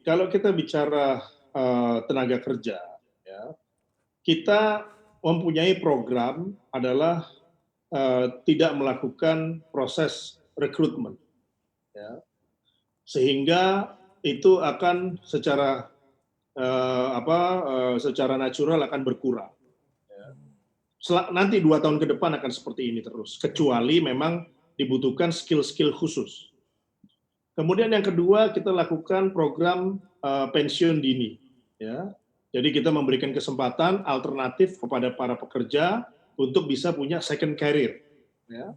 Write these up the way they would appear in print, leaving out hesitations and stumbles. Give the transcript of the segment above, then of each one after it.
Kalau kita bicara tenaga kerja, ya, kita mempunyai program adalah tidak melakukan proses rekrutmen, ya, sehingga itu akan secara natural akan berkurang. Ya. Nanti 2 tahun ke depan akan seperti ini terus, kecuali memang dibutuhkan skill-skill khusus. Kemudian yang kedua, kita lakukan program pensiun dini. Ya. Jadi kita memberikan kesempatan alternatif kepada para pekerja untuk bisa punya second career. Ya.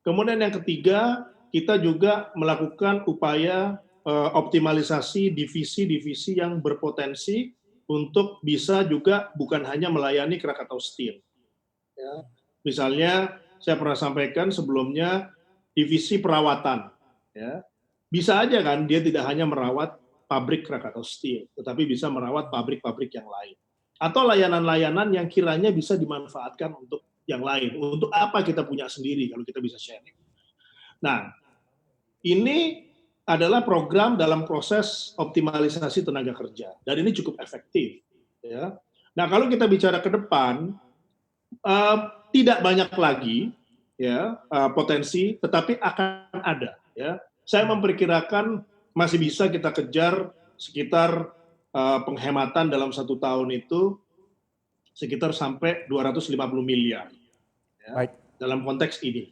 Kemudian yang ketiga, kita juga melakukan upaya optimalisasi divisi-divisi yang berpotensi untuk bisa juga bukan hanya melayani Krakatau Steel. Ya. Misalnya, saya pernah sampaikan sebelumnya, divisi perawatan. Ya. Bisa aja kan dia tidak hanya merawat pabrik Krakatau Steel, tetapi bisa merawat pabrik-pabrik yang lain. Atau layanan-layanan yang kiranya bisa dimanfaatkan untuk yang lain. Untuk apa kita punya sendiri kalau kita bisa sharing. Nah, ini adalah program dalam proses optimalisasi tenaga kerja. Dan ini cukup efektif. Ya. Nah, kalau kita bicara ke depan, tidak banyak lagi ya potensi, tetapi akan ada. Ya. Saya memperkirakan masih bisa kita kejar sekitar penghematan dalam 1 tahun itu sekitar sampai 250 miliar. Ya, baik. Dalam konteks ini.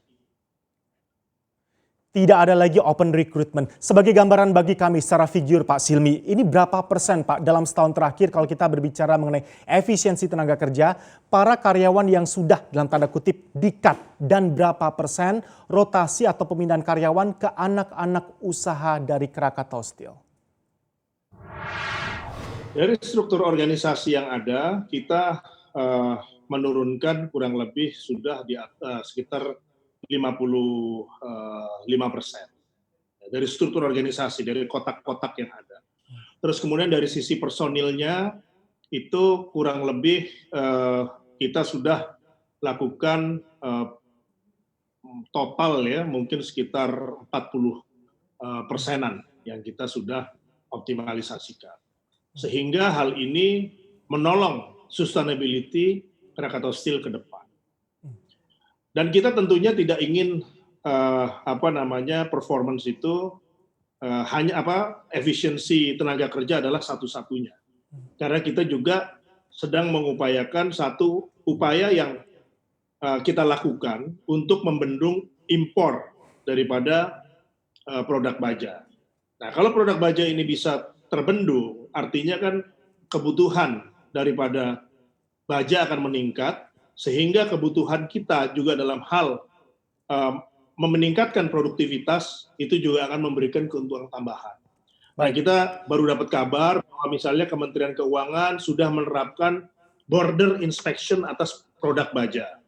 Tidak ada lagi open recruitment. Sebagai gambaran bagi kami secara figur Pak Silmi, ini berapa persen Pak dalam setahun terakhir kalau kita berbicara mengenai efisiensi tenaga kerja, para karyawan yang sudah dalam tanda kutip di-cut, dan berapa persen rotasi atau pemindahan karyawan ke anak-anak usaha dari Krakatau Steel? Dari struktur organisasi yang ada, kita menurunkan kurang lebih sudah di sekitar 55% dari struktur organisasi, dari kotak-kotak yang ada. Terus kemudian dari sisi personilnya itu kurang lebih kita sudah lakukan total ya mungkin sekitar 40%-an yang kita sudah optimalisasikan. Sehingga hal ini menolong sustainability Krakatau Steel ke depan. Dan kita tentunya tidak ingin performance itu hanya efisiensi tenaga kerja adalah satu-satunya. Karena kita juga sedang mengupayakan satu upaya yang kita lakukan untuk membendung impor daripada produk baja. Nah, kalau produk baja ini bisa terbendung, artinya kan kebutuhan daripada baja akan meningkat, sehingga kebutuhan kita juga dalam hal meningkatkan produktivitas itu juga akan memberikan keuntungan tambahan. Nah, kita baru dapat kabar bahwa misalnya Kementerian Keuangan sudah menerapkan border inspection atas produk baja.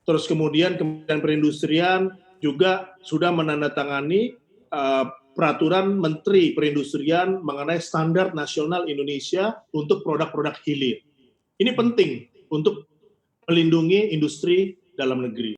Terus kemudian Kementerian Perindustrian juga sudah menandatangani peraturan Menteri Perindustrian mengenai standar nasional Indonesia untuk produk-produk hilir. Ini penting untuk melindungi industri dalam negeri.